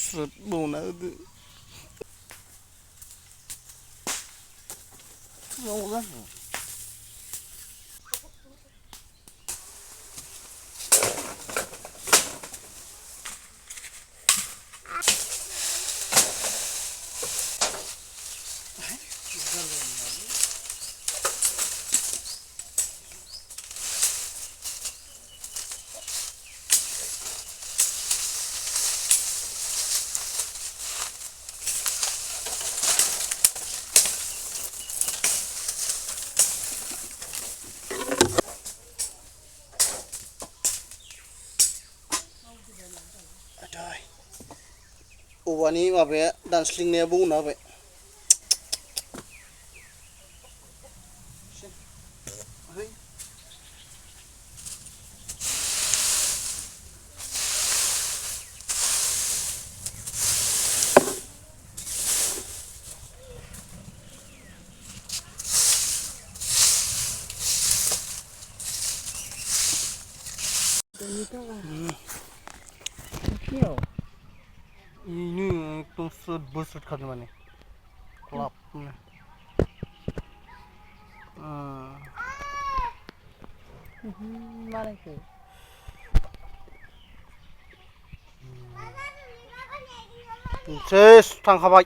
स्रुत बौना होदो मावनांगौ औवानि माबाया दानस्लिंनाया बौना होबाय ini एकदम स्रुत बोस्रुत खादो माने क्लाबनो मालायखो सेस थांखाबाय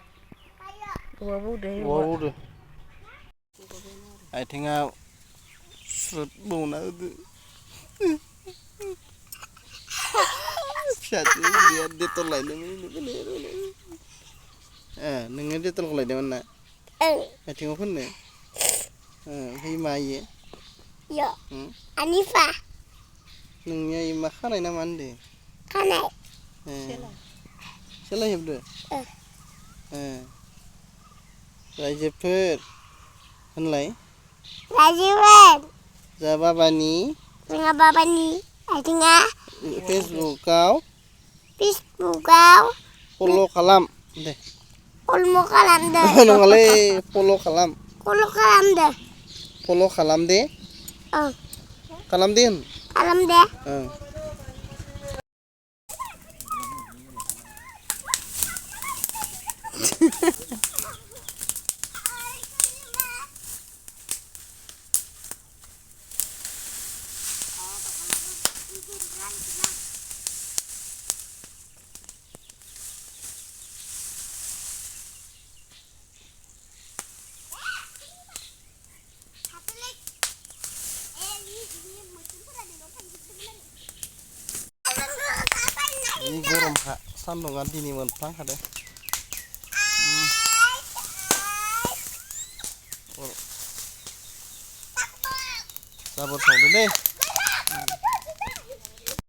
औवा बौदो आथिङा स्रुत बौना होदो फिसाजो उन्दैया डेटल लायदोंमोन नोङो डेटलखौ लायदोंमोन ना आथिङाव फोननो ओमफ्राय मा इयो आनिफा नोंनिया मा खानाय ना मा होनदो खानाय सेला हेबदो रायजोफोर होनलाय रायजोफोर जा बाबानि आथिङा फेसबुकाव फल' खालाम दे फल' खालामदो नङालै फल' खालाम फल' खालाम दे खालाम दे Ini gurem kak, sandungan dini mentang ada. Sabar saudara deh.